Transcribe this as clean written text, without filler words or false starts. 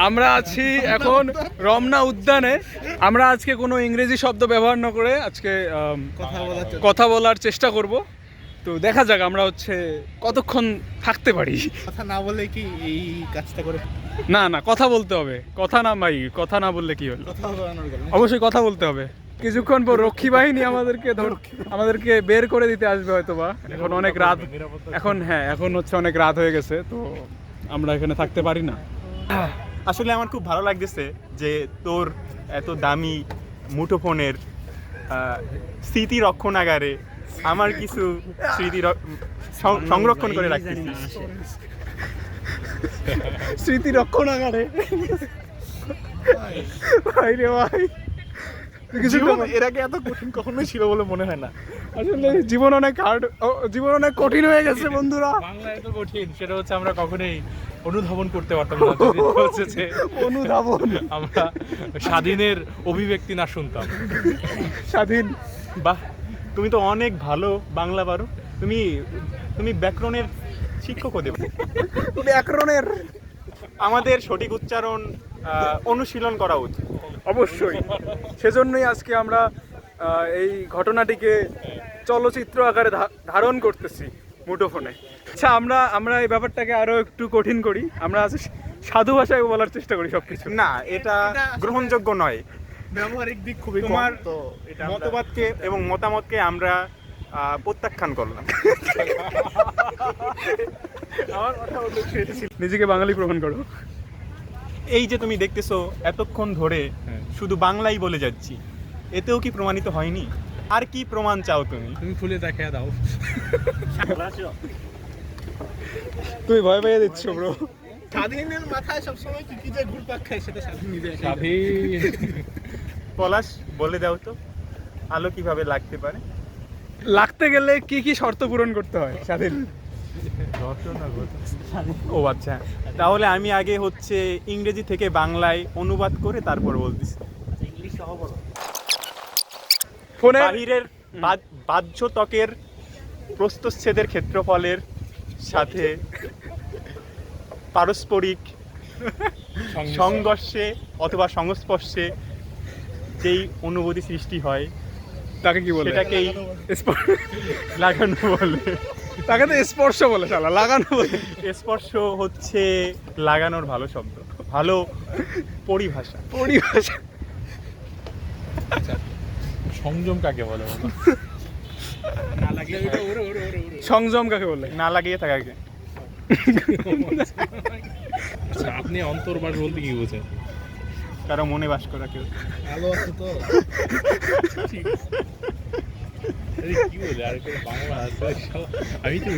আমরা আছি এখন রমনা উদ্যানে। আমরা আজকে কোনো ইংরেজি শব্দ ব্যবহার না করে আজকে কথা বলার চেষ্টা করব। তো দেখা যাক আমরা কতক্ষণ থাকতে পারি। কথা না বলে কি এই কাজটা করে? না না, কথা বলতে হবে। কথা না ভাই, কথা না বললে কি হলো? কথা বলানোর গল্প। অবশ্যই কথা বলতে হবে। কিছুক্ষণ পর রক্ষী বাহিনী আমাদেরকে বের করে দিতে আসবে হয়তোবা। এখন অনেক রাত, এখন অনেক রাত হয়ে গেছে, তো আমরা এখানে থাকতে পারি না। আসলে আমার খুব ভালো লাগতেছে যে তোর এত দামি মুঠোফোনের স্মৃতি রক্ষণাগারে আমার কিছু স্মৃতি সংরক্ষণ করে রাখতেছিস। স্মৃতি রক্ষণাগারে ভাই রে ভাই, এর আগে এত কঠিন কখনোই ছিল বলে মনে হয় না। আসলে জীবন অনেক কঠিন হয়ে গেছে বন্ধুরা। বাংলা এত কঠিন, সেটা হচ্ছে আমরা কখনোই অনুধাবন করতে পারতাম না যদি অনুধাবন আমরা স্বাধীনের অভিব্যক্তি না শুনতাম। স্বাধীন। বাহ, তুমি তো অনেক ভালো বাংলা পারো। তুমি ব্যাকরণের শিক্ষকও দেবে। ব্যাকরণের আমাদের সঠিক উচ্চারণ অনুশীলন করা উচিত। অবশ্যই, সেজন্যই আজকে আমরা এই ঘটনাটিকে চলচ্চিত্র আকারে ধারণ করতেছি মুঠোফোনে। আচ্ছা, আমরা এই ব্যাপারটাকে আরো একটু কঠিন করি। আমরা সাধু ভাষায় বলার চেষ্টা করি সবকিছু। না, এটা গ্রহণযোগ্য নয়। ব্যবহারিক দিক খুবই তোমার কম, তো এটা মতবাদকে এবং মতামতকে আমরা প্রত্যাখ্যান করলাম। আমার কথা বলতে নিজেকে বাঙালি প্রমাণ করো। এই যে তুমি দেখতেছো এতক্ষণ ধরে শুধু বাংলাই বলে যাচ্ছি, এতেও কি প্রমাণিত হয়নি? আর কি প্রমাণ চাও তুমি? তুমি খুলে দেখা দাও। তুমি ভয় পেয়ে দিচ্ছ ব্রো। স্বাধীনের মাথায় সবসময় কি যে ঘুরপাক খায়, সেটা স্বাধীন নিজে। পলাশ, বলে দাও তো আলো কিভাবে লাগতে পারে? লাগতে গেলে কি কি শর্ত পূরণ করতে হয় স্বাধীন? ও আচ্ছা, তাহলে আমি আগে ইংরেজি থেকে বাংলায় অনুবাদ করে তারপর বলতেছি। ফোনে বাহিরের বাহ্য ত্বকের প্রস্থচ্ছেদের ক্ষেত্রফলের সাথে পারস্পরিক সংঘর্ষে অথবা সংস্পর্শে যেই অনুভূতি সৃষ্টি হয় তাকে কি বলে? সেটাকেই লাগানো বলে। তাকে তো স্পর্শ বলে, শালা লাগানো বলে। স্পর্শ হচ্ছে লাগানোর ভালো শব্দ, ভালো পরিভাষা। সংযম কাকে বলে? সংযম কাকে বলে? না লাগিয়ে থাকাকে। আপনি অন্তর্বাস বলতে কি বোঝেন? কারো মনে বাস করা কেউ। ভালো আছে তো? কি বলে আর বাংলা আছে, আমি তো